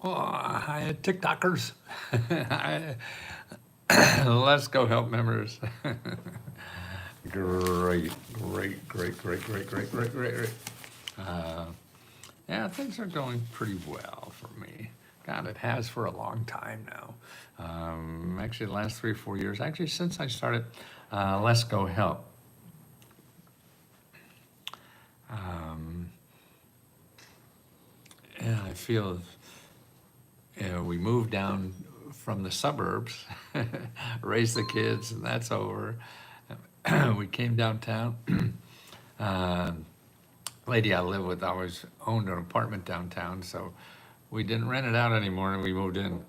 Oh, hi, TikTokers. Let's go help members. Great, great, great, great, great, great, great, great, great. Uh, yeah, things are going pretty well for me. God, it has for a long time now. Actually, the last 3 or 4 years, actually, since I started Let's Go Help. Um, yeah, I feel we moved down from the suburbs, raised the kids, and that's over. We came downtown. uh, Lady I live with always owned an apartment downtown, so we didn't rent it out anymore, and we moved in.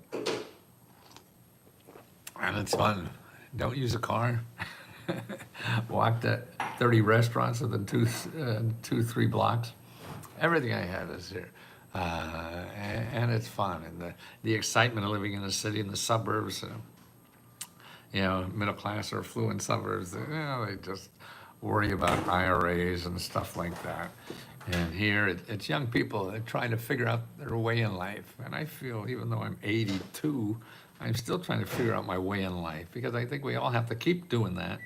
And it's fun. Don't use a car. Walk to 30 restaurants within 3 blocks. Everything I have is here. And it's fun. And the excitement of living in the city, in the suburbs, middle class or affluent suburbs, they just worry about IRAs and stuff like that. And here, it's young people that are trying to figure out their way in life. And I feel, even though I'm 82, I'm still trying to figure out my way in life, because I think we all have to keep doing that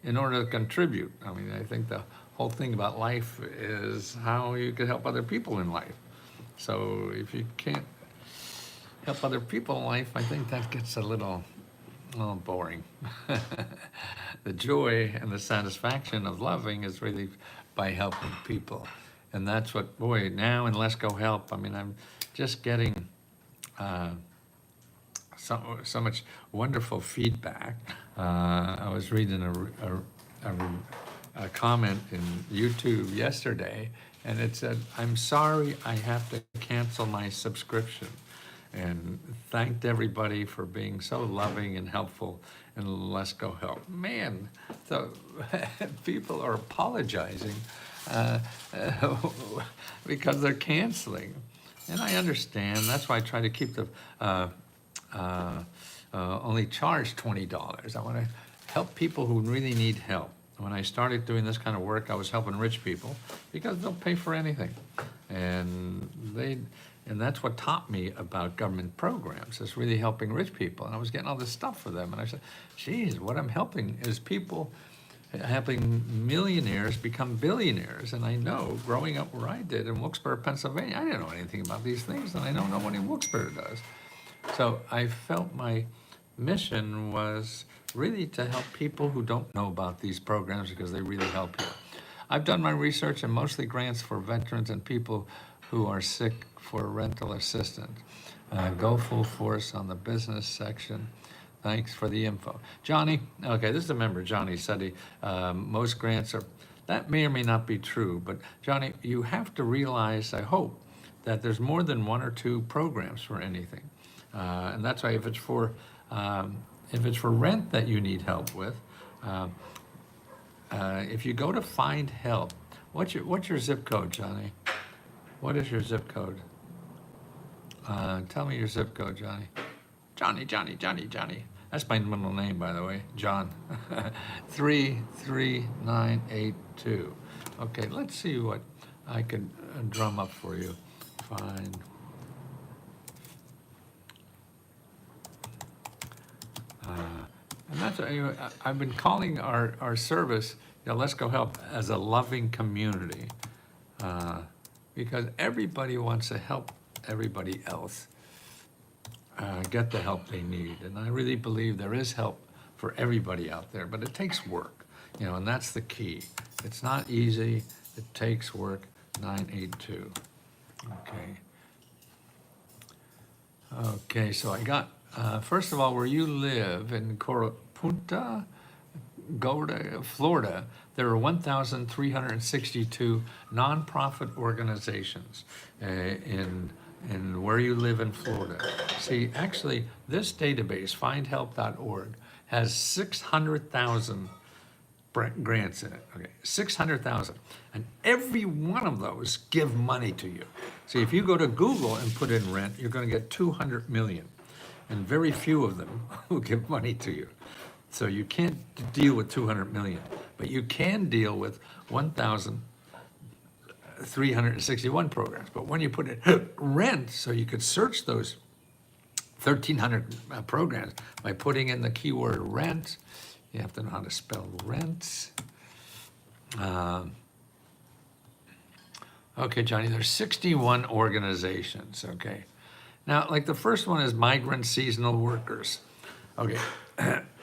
in order to contribute. I mean, I think the whole thing about life is how you can help other people in life. So if you can't help other people in life, I think that gets a little boring. The joy and the satisfaction of loving is really by helping people. And that's what, boy, now in Let's Go Help, I mean, I'm just getting so much wonderful feedback. I was reading a comment in YouTube yesterday, and it said, "I'm sorry I have to cancel my subscription," and thanked everybody for being so loving and helpful in Let's Go Help. Man, so people are apologizing uh, because they're canceling. And I understand. That's why I try to keep the only charge $20. I want to help people who really need help. When I started doing this kind of work, I was helping rich people because they'll pay for anything, and that's what taught me about government programs, is really helping rich people. And I was getting all this stuff for them, and I said, geez, what I'm helping is people, helping millionaires become billionaires. And I know, growing up where I did in Wilkes-Barre, Pennsylvania, I didn't know anything about these things, and I know nobody in Wilkes-Barre does. So I felt my mission was really to help people who don't know about these programs, because they really help you. I've done my research, and mostly grants for veterans and people who are sick for rental assistance. Go full force on the business section. Thanks for the info. Johnny, okay, this is a member, Johnny said most grants are, that may or may not be true, but Johnny, you have to realize, I hope, that there's more than 1 or 2 programs for anything. And that's why if it's for rent that you need help with, if you go to find help, what's your zip code, Johnny? What is your zip code? Tell me your zip code, Johnny. Johnny. That's my middle name, by the way, John. 33982. Okay, let's see what I can drum up for you. Fine. And that's, I've been calling our service, Let's Go Help, as a loving community, because everybody wants to help everybody else get the help they need. And I really believe there is help for everybody out there, but it takes work, and that's the key. It's not easy, it takes work. 982. Okay, so I got, first of all, where you live in Punta Gorda, Florida, there are 1,362 nonprofit organizations in where you live in Florida. See, actually, this database, findhelp.org, has 600,000 grants in it. Okay, 600,000, and every one of those give money to you. See, if you go to Google and put in rent, you're going to get 200 million, and very few of them will give money to you. So you can't deal with 200 million, but you can deal with 1,000 361 programs. But when you put it rent, so you could search those 1,300 programs by putting in the keyword rent. You have to know how to spell rent. Okay, Johnny, there's 61 organizations, okay? Now, like the first one is migrant seasonal workers. Okay,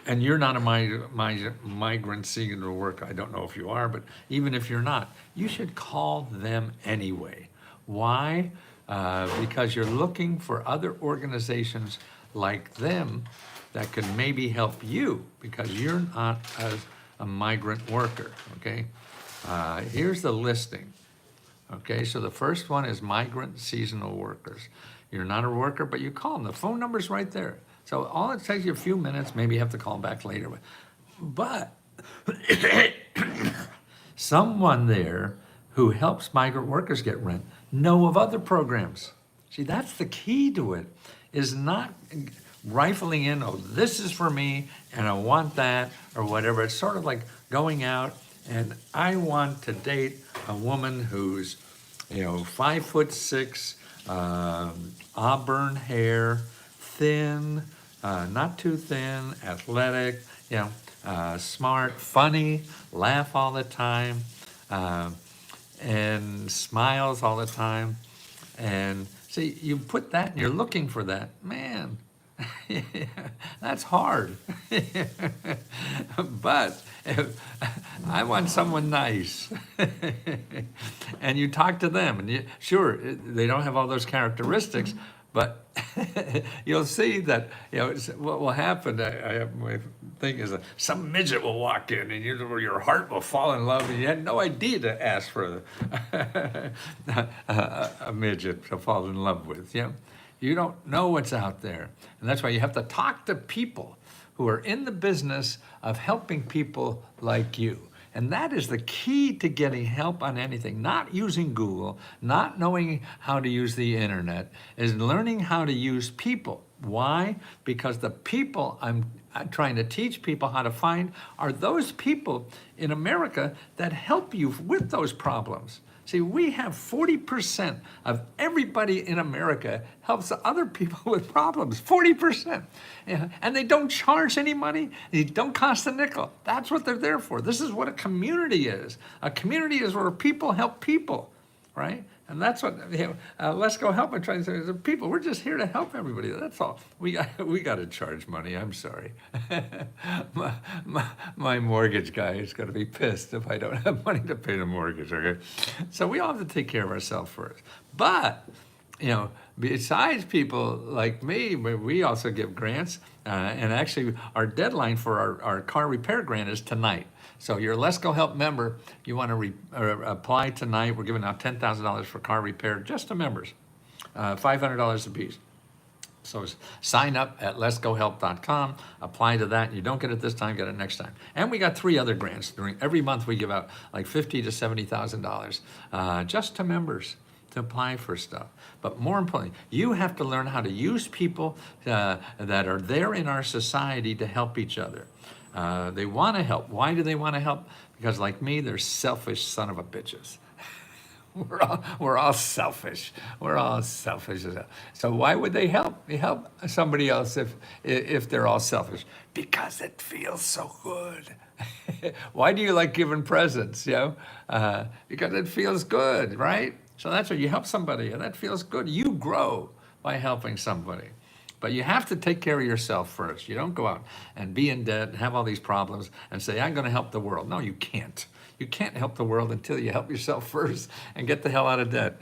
and you're not a migrant seasonal worker. I don't know if you are, but even if you're not, you should call them anyway. Why? Because you're looking for other organizations like them that can maybe help you because you're not a migrant worker, okay? Here's the listing. Okay, so the first one is migrant seasonal workers. You're not a worker, but you call them. The phone number's right there. So all it takes you a few minutes, maybe you have to call them back later. But someone there who helps migrant workers get rent know of other programs. See, that's the key to it, is not rifling in, oh, this is for me, and I want that, or whatever. It's sort of like going out and I want to date a woman who's, 5'6", auburn hair, thin, not too thin, athletic, smart, funny, laugh all the time, and smiles all the time. And see, you put that and you're looking for that, man. That's hard. But I want someone nice. And you talk to them, and sure, they don't have all those characteristics, but you'll see that what will happen. I have my thing is some midget will walk in, and your heart will fall in love, and you had no idea to ask for a midget to fall in love with. You don't know what's out there. And that's why you have to talk to people who are in the business of helping people like you. And that is the key to getting help on anything. Not using Google, not knowing how to use the internet, is learning how to use people. Why? Because the people I'm trying to teach people how to find are those people in America that help you with those problems. See, we have 40% of everybody in America helps other people with problems, 40%. And they don't charge any money, they don't cost a nickel. That's what they're there for. This is what a community is. A community is where people help people, right? And that's what, Let's Go Help. I'm trying to say, as people, we're just here to help everybody. That's all. We got to charge money. I'm sorry. my mortgage guy is going to be pissed if I don't have money to pay the mortgage. Okay, so we all have to take care of ourselves first. But besides people like me, we also give grants. And actually, our deadline for our car repair grant is tonight. So you're a Let's Go Help member, you want to apply tonight. We're giving out $10,000 for car repair just to members, $500 a piece. So sign up at letsgohelp.com, apply to that. You don't get it this time, get it next time. And we got 3 other grants. Every month we give out like $50,000 to $70,000 just to members to apply for stuff. But more importantly, you have to learn how to use people that are there in our society to help each other. They want to help. Why do they want to help? Because like me, they're selfish son of a bitches. We're all selfish. We're all selfish. So why would they help? They help somebody else if they're all selfish. Because it feels so good. Why do you like giving presents? Because it feels good, right? So that's what you help somebody, and that feels good. You grow by helping somebody. But you have to take care of yourself first. You don't go out and be in debt and have all these problems and say, I'm going to help the world. No, you can't. You can't help the world until you help yourself first and get the hell out of debt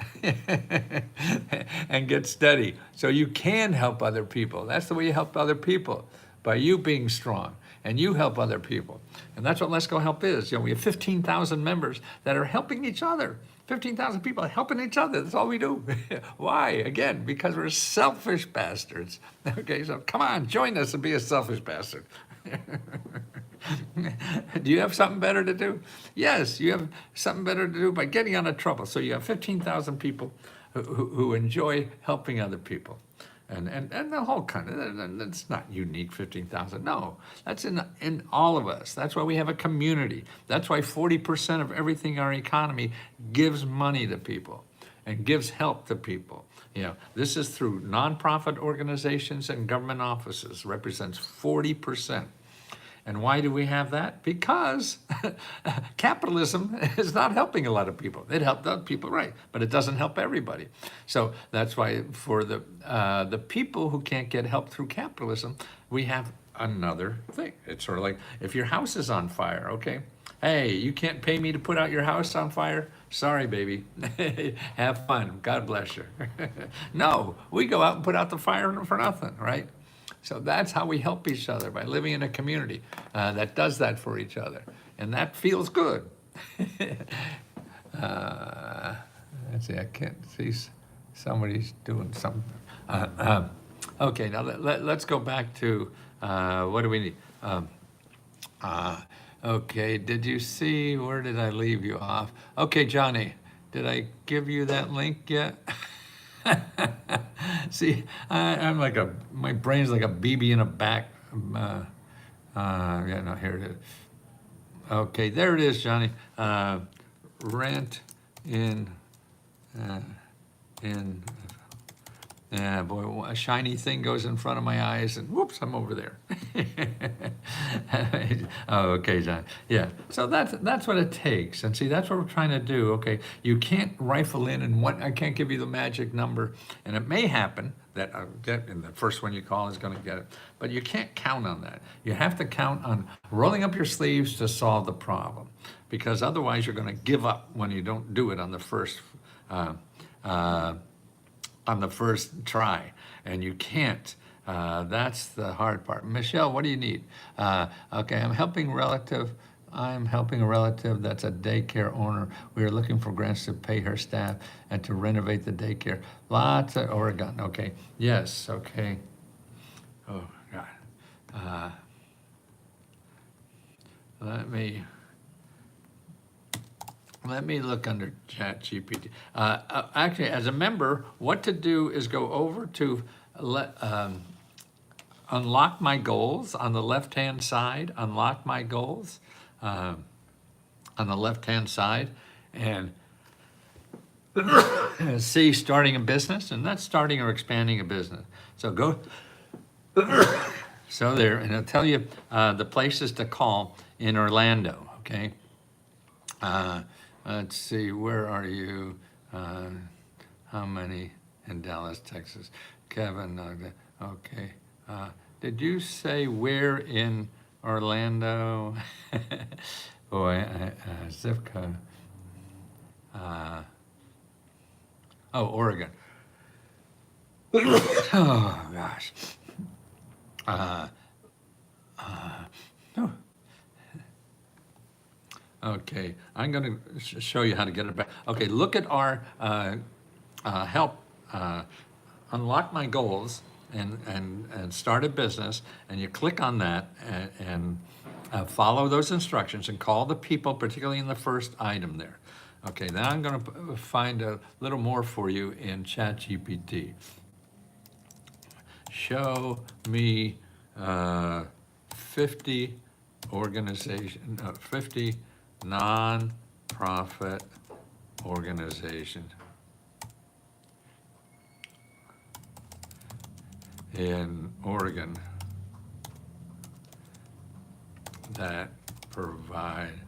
and get steady. So you can help other people. That's the way you help other people, by you being strong. And you help other people. And that's what Let's Go Help is. We have 15,000 members that are helping each other. 15,000 people helping each other. That's all we do. Why? Again, because we're selfish bastards. Okay, so come on, join us and be a selfish bastard. Do you have something better to do? Yes, you have something better to do by getting out of trouble. So you have 15,000 people who enjoy helping other people. and the whole country. That's not unique, 15,000. No, that's in all of us. That's why we have a community. That's why 40% of everything in our economy gives money to people and gives help to people. This is through nonprofit organizations and government offices, represents 40%. And why do we have that? Because capitalism is not helping a lot of people. It helped other people, right, but it doesn't help everybody. So that's why for the people who can't get help through capitalism, we have another thing. It's sort of like if your house is on fire, okay? Hey, you can't pay me to put out your house on fire? Sorry, baby. Have fun. God bless you. No, we go out and put out the fire for nothing, right? So that's how we help each other, by living in a community that does that for each other. And that feels good. Let's see, I can't see, somebody's doing something. Okay, now let's go back to, what do we need? Okay, did you see, where did I leave you off? Okay, Johnny, did I give you that link yet? See, I'm like my brain's like a BB in a back. Yeah, no, here it is. Okay, there it is, Johnny. Rent in, yeah, boy, a shiny thing goes in front of my eyes and whoops, I'm over there. Oh, okay, John. Yeah, so that's what it takes. And see, that's what we're trying to do. Okay, you can't rifle in and I can't give you the magic number. And it may happen that I'll get, and the first one you call is going to get it. But you can't count on that. You have to count on rolling up your sleeves to solve the problem. Because otherwise you're going to give up when you don't do it on the first try, and you can't. That's the hard part. Michelle, what do you need? Okay, I'm helping a relative that's a daycare owner. We are looking for grants to pay her staff and to renovate the daycare. Lots of Oregon. Okay, yes, okay. Oh, God. Let me look under ChatGPT. Actually, as a member, what to do is go over to Unlock My Goals on the left-hand side, Unlock My Goals on the left-hand side, and see starting a business, and that's starting or expanding a business. So go, so there, and it'll tell you the places to call in Orlando, okay? Let's see, where are you? How many in Dallas, Texas? Kevin, okay. Did you say where in Orlando? Boy, zip code. Oh, Oregon. Oh, gosh. Oh. Okay, I'm going to show you how to get it back. Okay, look at our help, Unlock My Goals and start a business, and you click on that and follow those instructions and call the people, particularly in the first item there. Okay, then I'm going to find a little more for you in ChatGPT. Show me 50 non-profit organizations in Oregon that provide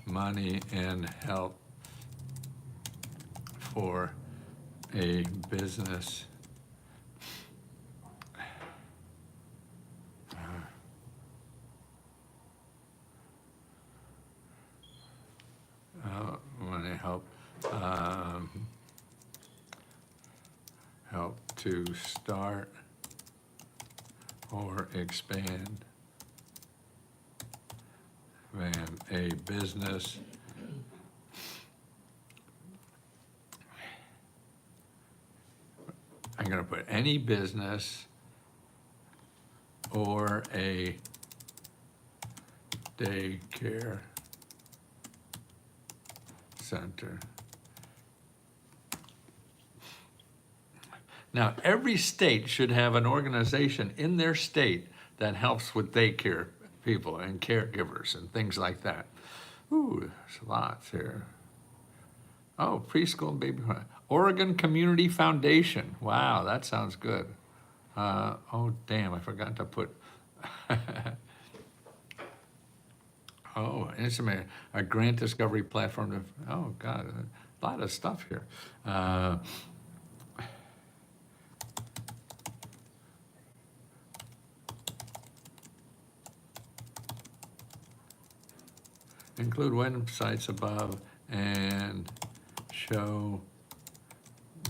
money and help for a business want to help to start or expand a business I'm going to put any business or a daycare center Now, every state should have an organization in their state that helps with daycare people and caregivers and things like that. Ooh, there's lots here. Oh, preschool and baby. Oregon Community Foundation. Wow, that sounds good. Oh, damn, I forgot to put. Oh, it's a grant discovery platform. Oh, God, a lot of stuff here. Include websites above and show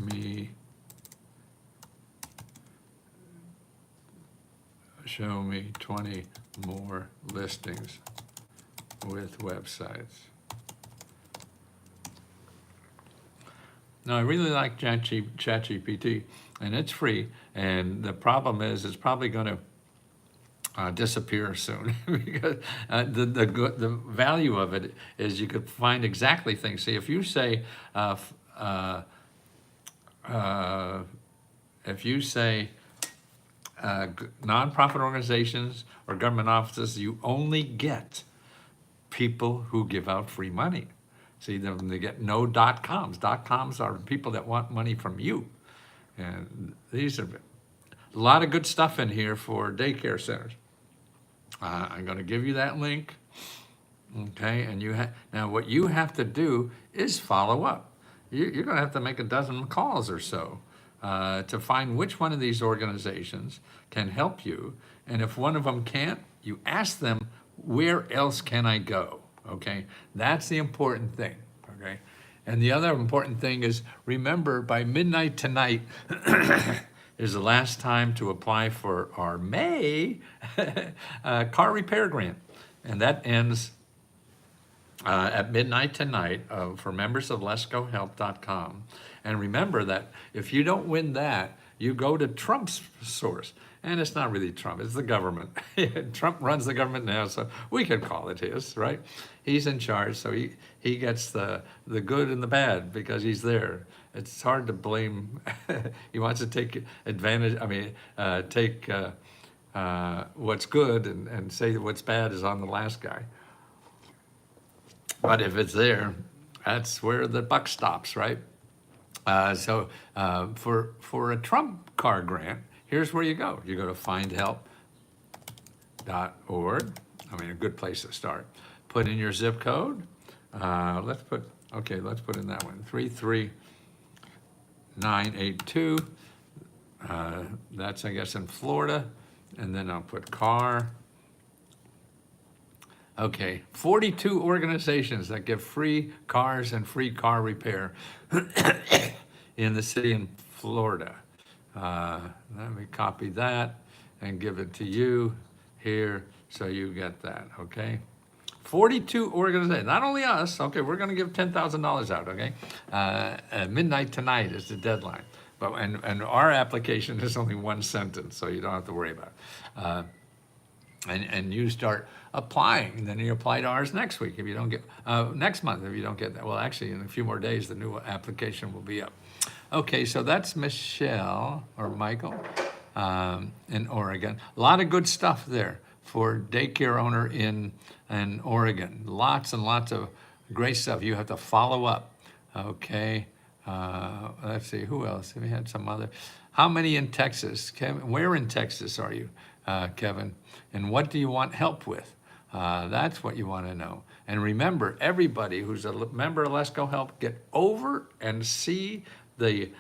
me 20 more listings with websites. Now, I really like ChatGPT, and it's free, and the problem is it's probably going to disappear soon because the value of it is you could find exactly things. See, if you say nonprofit organizations or government offices, you only get people who give out free money. See, they get no .coms. .coms are people that want money from you, and these are a lot of good stuff in here for daycare centers. I'm going to give you that link, okay? And now what you have to do is follow up. You're going to have to make a dozen calls or so to find which one of these organizations can help you. And if one of them can't, you ask them, where else can I go? Okay, that's the important thing. Okay, and the other important thing is, remember, by midnight tonight is the last time to apply for our May car repair grant. And that ends at midnight tonight for members of letsgohelp.com. And remember that if you don't win that, you go to Trump's source. And it's not really Trump, it's the government. Trump runs the government now, so we could call it his, right? He's in charge, so he gets the good and the bad because he's there. It's hard to blame. He wants to take advantage, take what's good and say that what's bad is on the last guy. But if it's there, that's where the buck stops, right? So for a Trump car grant, here's where you go. You go to findhelp.org. A good place to start. Put in your zip code. Let's put in that one, 33982. That's, I guess, in Florida. And then I'll put car. Okay, 42 organizations that give free cars and free car repair in the city in Florida. Let me copy that and give it to you here so you get that, okay? 42 organizations, not only us, okay, we're gonna give $10,000 out, okay? At midnight tonight is the deadline. But and our application is only one sentence, so you don't have to worry about it. And you start applying, and then you apply to ours next week if you don't get, next month if you don't get that. Well, actually, in a few more days, the new application will be up. Okay, so that's Michelle, or Michael, in Oregon. A lot of good stuff there for daycare owner in Oregon. Lots and lots of great stuff. You have to follow up, okay? Let's see, who else? We had some other. How many in Texas? Kevin, where in Texas are you, Kevin? And what do you want help with? That's what you want to know. And remember, everybody who's a member of Let's Go Help, get over and see the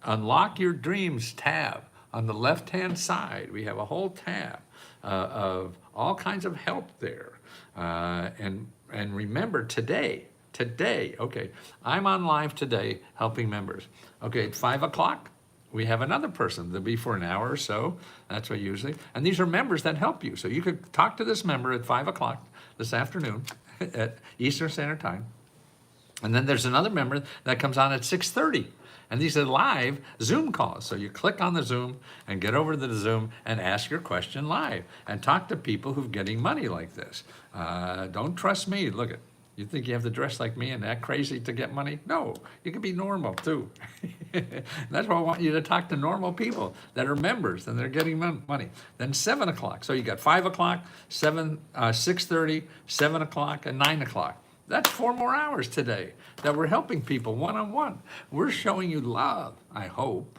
Unlock Your Dreams tab on the left-hand side. We have a whole tab of all kinds of help there. And remember, today, okay, I'm on live today helping members. Okay, at 5 o'clock, we have another person. They'll be for an hour or so. That's what usually. And these are members that help you. So you could talk to this member at 5 o'clock this afternoon at Eastern Standard Time. And then there's another member that comes on at 6:30. And these are live Zoom calls. So you click on the Zoom and get over to the Zoom and ask your question live and talk to people who're getting money like this. Don't trust me. Look at, You think you have to dress like me and act crazy to get money? No, you can be normal too. That's why I want you to talk to normal people that are members and they're getting money. Then 7 o'clock. So you got 5 o'clock, 6:30, 7 o'clock, and 9 o'clock. That's 4 more hours today that we're helping people one-on-one. We're showing you love, I hope.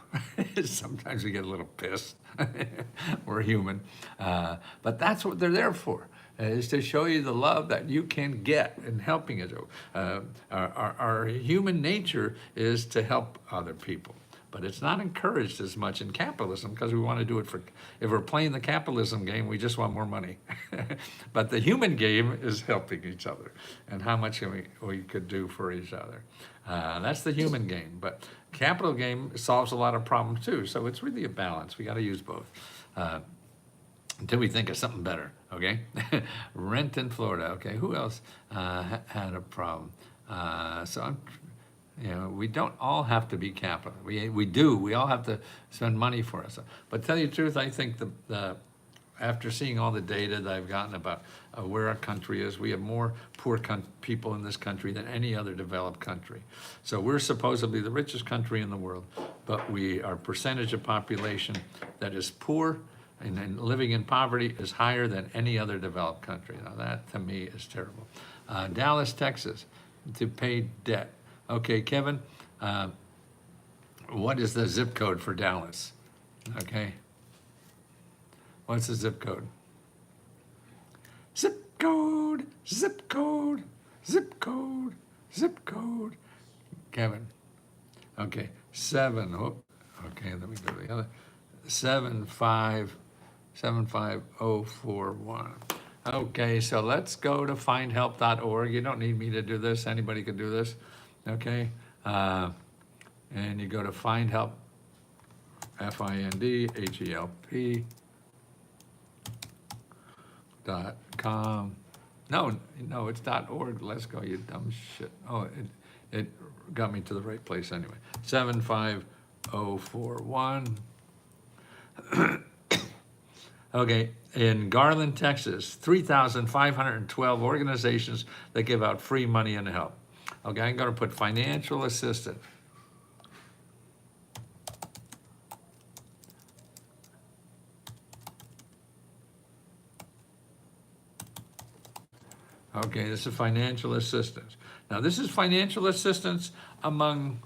Sometimes we get a little pissed. We're human. But that's what they're there for, is to show you the love that you can get in helping it. Our human nature is to help other people. But it's not encouraged as much in capitalism because we want to do it for, if we're playing the capitalism game, we just want more money. But the human game is helping each other and how much we could do for each other. That's the human game. But capital game solves a lot of problems too. So it's really a balance. We got to use both until we think of something better, okay? Rent in Florida, okay. Who else had a problem? We don't all have to be capital. We do. We all have to spend money for us. But tell you the truth, I think after seeing all the data that I've gotten about where our country is, we have more poor people in this country than any other developed country. So we're supposedly the richest country in the world, but our percentage of population that is poor and living in poverty is higher than any other developed country. Now that to me is terrible. Dallas, Texas, to pay debt. Okay, Kevin, what is the zip code for Dallas? Okay. What's the zip code? Zip code, zip code, zip code, zip code. Kevin. Okay, 7. Oh, okay, let me go to the other. 75041. Okay, so let's go to findhelp.org. You don't need me to do this. Anybody could do this. Okay, and you go to Find Help, FINDHELP.com. No, it's .org. Let's go, you dumb shit. Oh, it got me to the right place anyway. 75041. Okay, in Garland, Texas, 3,512 organizations that give out free money and help. Okay, I'm going to put financial assistance. Okay, this is financial assistance. Now, this is financial assistance among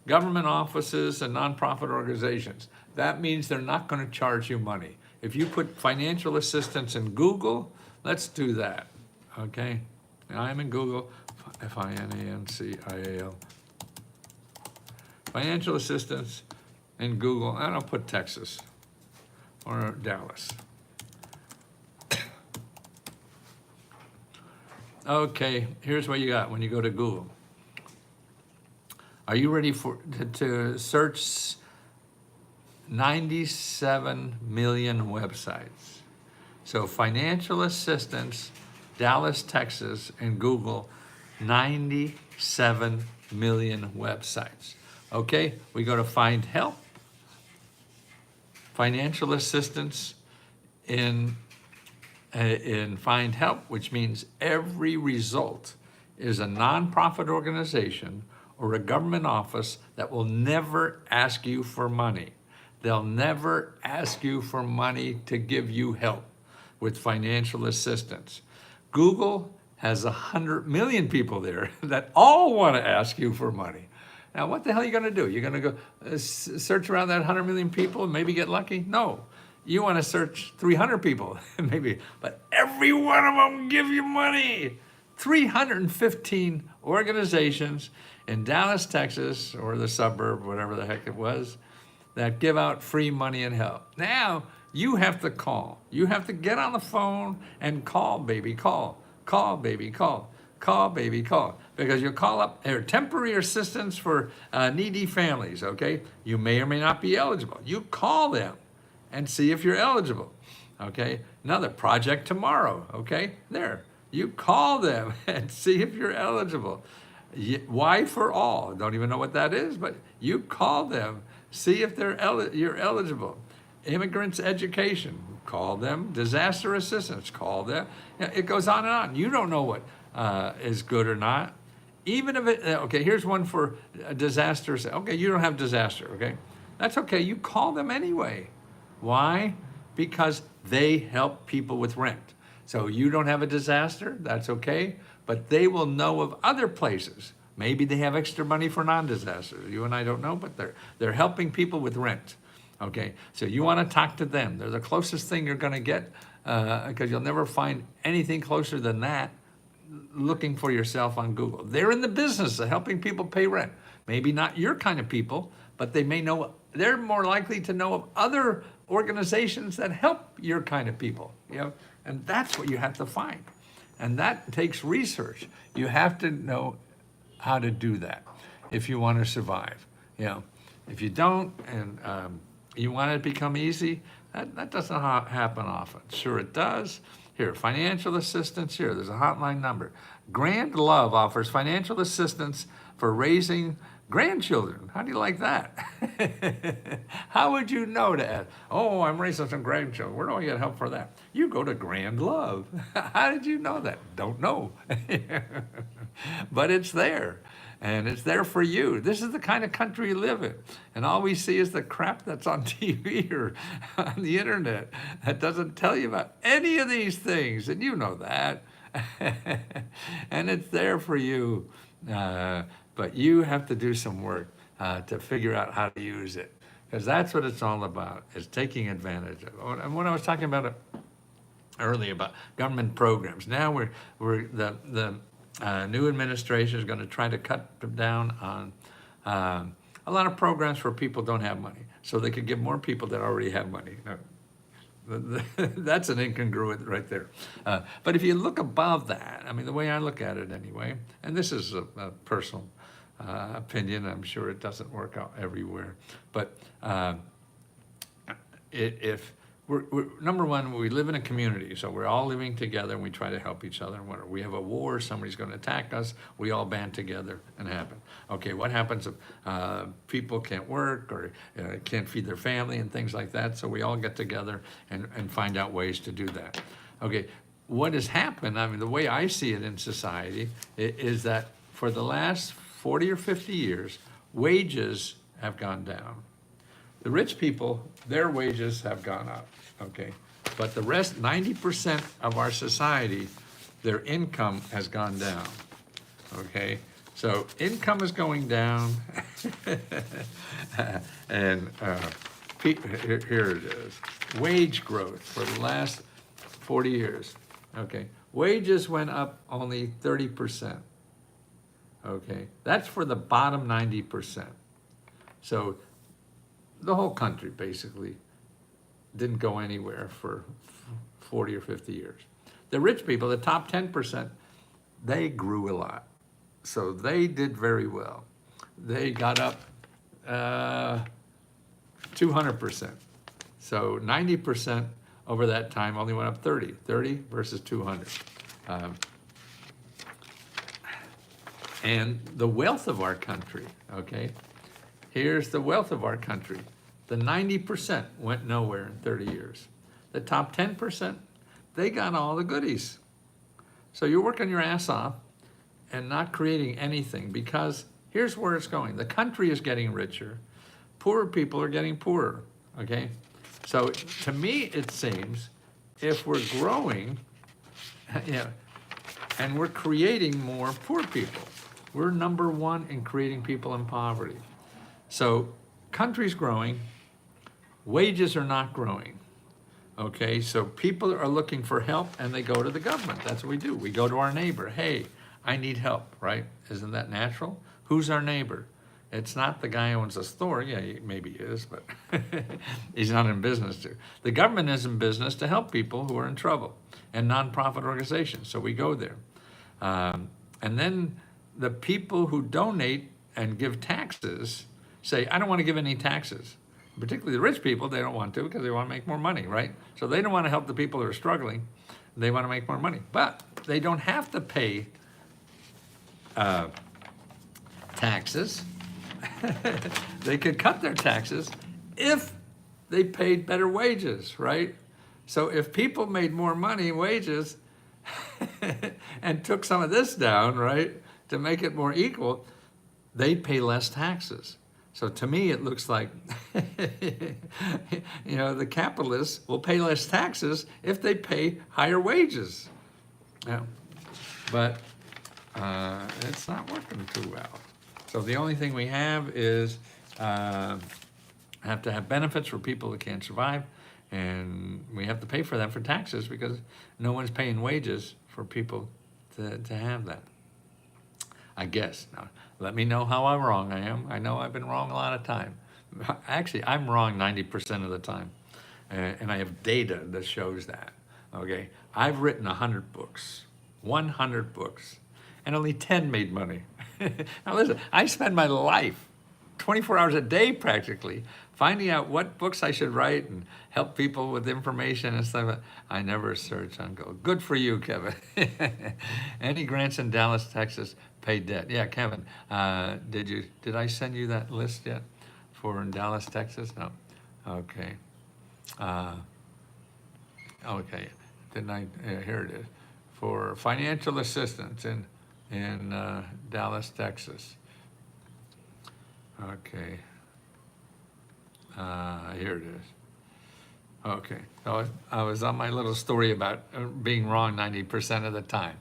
government offices and nonprofit organizations. That means they're not going to charge you money. If you put financial assistance in Google, let's do that. Okay, now I'm in Google. FINANCIAL. Financial assistance in Google. I don't put Texas or Dallas. Okay, here's what you got when you go to Google. Are you ready to search 97 million websites? So financial assistance, Dallas, Texas, and Google, 97 million websites. Okay, we go to Find Help, financial assistance in Find Help, which means every result is a nonprofit organization or a government office that will never ask you for money. They'll never ask you for money to give you help with financial assistance. Google has 100 million people there that all want to ask you for money. Now, what the hell are you going to do? You're going to go search around that 100 million people and maybe get lucky? No. You want to search 300 people, maybe, but every one of them give you money. 315 organizations in Dallas, Texas, or the suburb, whatever the heck it was, that give out free money and help. Now, you have to call. You have to get on the phone and call, baby, call. Call, baby, call. Call, baby, call. Because you call up temporary assistance for needy families, okay? You may or may not be eligible. You call them and see if you're eligible, okay? Another Project Tomorrow, okay? There, you call them and see if you're eligible. Why for All? Don't even know what that is, but you call them, see if you're eligible. Immigrants Education, call them. Disaster Assistance, call them. It goes on and on. You don't know what is good or not. Even if it, okay, here's one for disasters. Okay, you don't have disaster, okay? That's okay, you call them anyway. Why? Because they help people with rent. So you don't have a disaster, that's okay, but they will know of other places. Maybe they have extra money for non-disasters. You and I don't know, but they're helping people with rent. Okay, so you want to talk to them. They're the closest thing you're going to get, because you'll never find anything closer than that looking for yourself on Google. They're in the business of helping people pay rent. Maybe not your kind of people, but they may know, they're more likely to know of other organizations that help your kind of people, you know, and that's what you have to find. And that takes research. You have to know how to do that if you want to survive. You know, if you don't, and you want it to become easy, that doesn't happen often. Sure it does. Here, financial assistance, here, there's a hotline number. Grand Love offers financial assistance for raising grandchildren. How do you like that? How would you know to ask? Oh, I'm raising some grandchildren. Where do I get help for that? You go to Grand Love. How did you know that? Don't know. But it's there. And it's there for you. This is the kind of country you live in. And all we see is the crap that's on TV or on the internet that doesn't tell you about any of these things. And you know that. And it's there for you. But you have to do some work to figure out how to use it. Because that's what it's all about, is taking advantage of it. And when I was talking about it earlier about government programs, now the new administration is going to try to cut down on a lot of programs for people who don't have money, so they could give more people that already have money. That's an incongruent right there. But if you look above that, I mean, the way I look at it anyway, and this is a personal opinion, I'm sure it doesn't work out everywhere, but if we're number one, we live in a community, so we're all living together and we try to help each other. When we have a war, somebody's going to attack us, we all band together and happen. Okay, what happens if people can't work or can't feed their family and things like that? So we all get together and find out ways to do that. Okay, what has happened, I mean, the way I see it in society is that for the last 40 or 50 years, wages have gone down. The rich people, their wages have gone up, okay? But the rest, 90% of our society, their income has gone down, okay? So income is going down, and here it is. Wage growth for the last 40 years, okay? Wages went up only 30%, okay? That's for the bottom 90%. So the whole country basically didn't go anywhere for 40 or 50 years. The rich people, the top 10%, they grew a lot. So they did very well. They got up 200%. So 90% over that time only went up 30 versus 200. And the wealth of our country, okay? Here's the wealth of our country. The 90% went nowhere in 30 years. The top 10%, they got all the goodies. So you're working your ass off and not creating anything, because here's where it's going. The country is getting richer. Poorer people are getting poorer, okay? So to me, it seems if we're growing, and we're creating more poor people, we're number one in creating people in poverty. So country's growing, wages are not growing, okay? So people are looking for help and they go to the government. That's what we do. We go to our neighbor. Hey, I need help, right? Isn't that natural? Who's our neighbor? It's not the guy who owns a store. Yeah, maybe he is, but he's not in business to. The government is in business to help people who are in trouble, and nonprofit organizations, so we go there. And then the people who donate and give taxes say, I don't want to give any taxes. Particularly the rich people, they don't want to because they want to make more money, right? So they don't want to help the people who are struggling. They want to make more money. But they don't have to pay taxes. They could cut their taxes if they paid better wages, right? So if people made more money in wages, and took some of this down, right, to make it more equal, they'd pay less taxes. So to me, it looks like, the capitalists will pay less taxes if they pay higher wages. Yeah. But it's not working too well. So the only thing we have is have to have benefits for people that can't survive, and we have to pay for them for taxes because no one's paying wages for people to have that. I guess. Now, let me know how wrong I am. I know I've been wrong a lot of time. Actually, I'm wrong 90% of the time. And I have data that shows that, okay? I've written 100 books, 100 books, and only 10 made money. Now listen, I spend my life, 24 hours a day practically, finding out what books I should write and help people with information and stuff. I never search on Google. Good for you, Kevin. Any grants in Dallas, Texas, pay debt. Yeah, Kevin, did I send you that list yet for in Dallas, Texas? No. Okay. Okay. Didn't I? Here it is. For financial assistance in Dallas, Texas. Okay. Here it is. Okay. So I was on my little story about being wrong 90% of the time.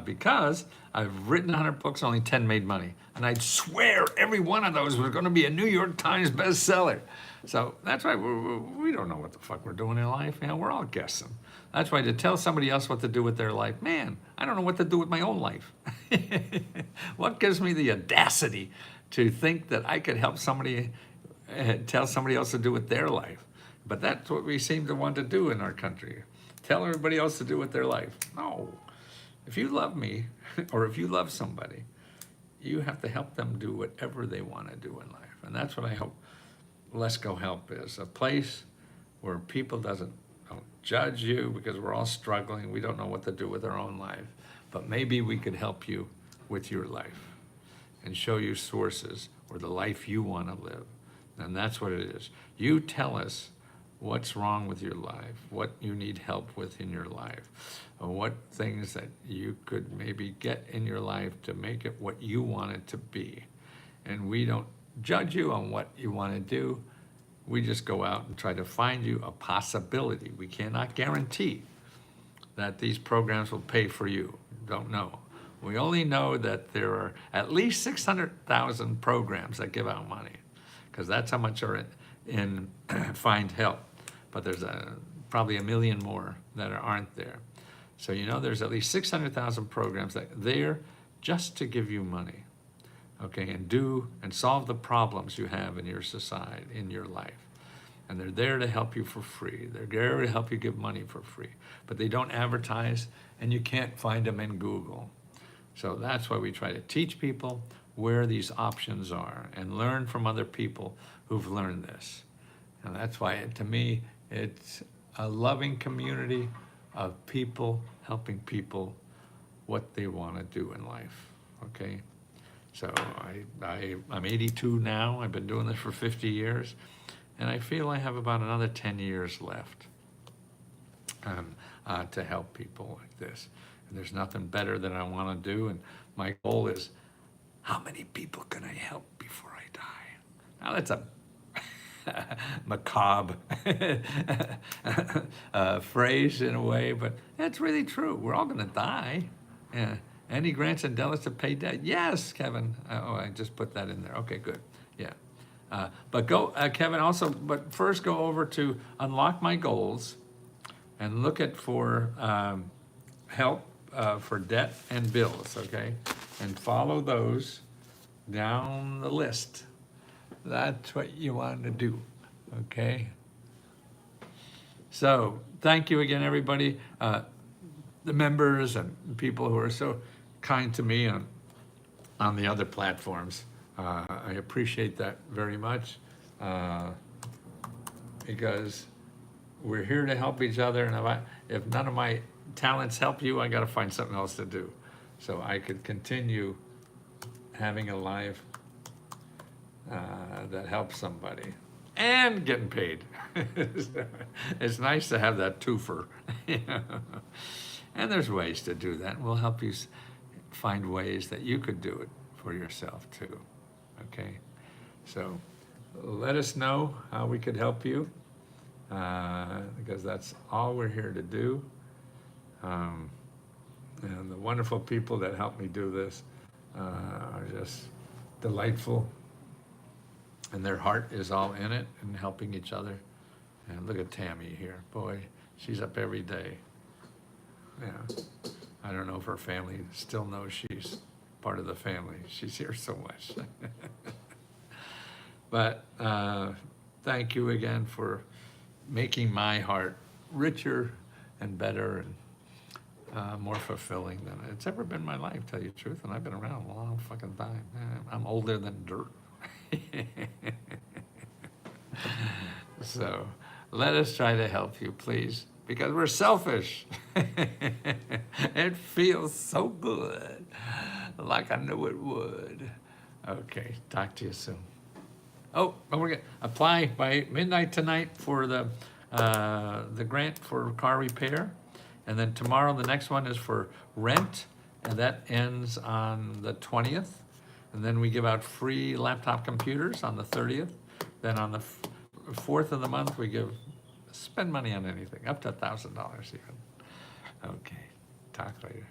Because I've written 100 books, only 10 made money. And I'd swear every one of those was going to be a New York Times bestseller. So that's why we don't know what the fuck we're doing in life. We're all guessing. That's why to tell somebody else what to do with their life, man, I don't know what to do with my own life. What gives me the audacity to think that I could help somebody, tell somebody else to do with their life? But that's what we seem to want to do in our country. Tell everybody else to do with their life. No. If you love me, or if you love somebody, you have to help them do whatever they want to do in life. And that's what I hope Let's Go Help is, a place where people don't judge you because we're all struggling. We don't know what to do with our own life. But maybe we could help you with your life and show you sources or the life you want to live. And that's what it is. You tell us what's wrong with your life, what you need help with in your life, or what things that you could maybe get in your life to make it what you want it to be. And we don't judge you on what you want to do. We just go out and try to find you a possibility. We cannot guarantee that these programs will pay for you. Don't know. We only know that there are at least 600,000 programs that give out money, because that's how much are in Find Help. But there's probably 1 million more that aren't there. So there's at least 600,000 programs that are there just to give you money, okay, and solve the problems you have in your society, in your life. And they're there to help you for free. They're there to help you give money for free. But they don't advertise, and you can't find them in Google. So that's why we try to teach people where these options are and learn from other people who've learned this. And that's why, to me, it's a loving community of people helping people what they want to do in life, okay? So I'm 82 now. I've been doing this for 50 years, and I feel I have about another 10 years left to help people like this. And there's nothing better than I want to do, and my goal is, how many people can I help before I die? Now that's a macabre phrase in a way, but it's really true. We're all going to die. Yeah. Any grants in Dallas to pay debt? Yes, Kevin. I just put that in there. Okay, good. Yeah. But go, Kevin, also, but first go over to Unlock My Goals and look at for help for debt and bills, okay? And follow those down the list. That's what you want to do, okay? So thank you again, everybody. The members and people who are so kind to me on the other platforms. I appreciate that very much because we're here to help each other. And if none of my talents help you, I got to find something else to do so I could continue having a life that helps somebody. and getting paid. It's nice to have that twofer. You know? And there's ways to do that. We'll help you find ways that you could do it for yourself too. Okay? So let us know how we could help you, because that's all we're here to do. And the wonderful people that help me do this are just delightful. And their heart is all in it and helping each other. And look at Tammy here. Boy, she's up every day. Yeah. I don't know if her family still knows she's part of the family. She's here so much. But thank you again for making my heart richer and better and more fulfilling than it's ever been in my life, tell you the truth. And I've been around a long fucking time. I'm older than dirt. So let us try to help you, please, because we're selfish. It feels so good, like I knew it would. Okay, talk to you soon. Oh, don't forget, apply by midnight tonight for the grant for car repair. And then tomorrow, the next one is for rent, and that ends on the 20th. And then we give out free laptop computers on the 30th. Then on the 4th of the month, we spend money on anything, up to $1,000 even. Okay, talk later.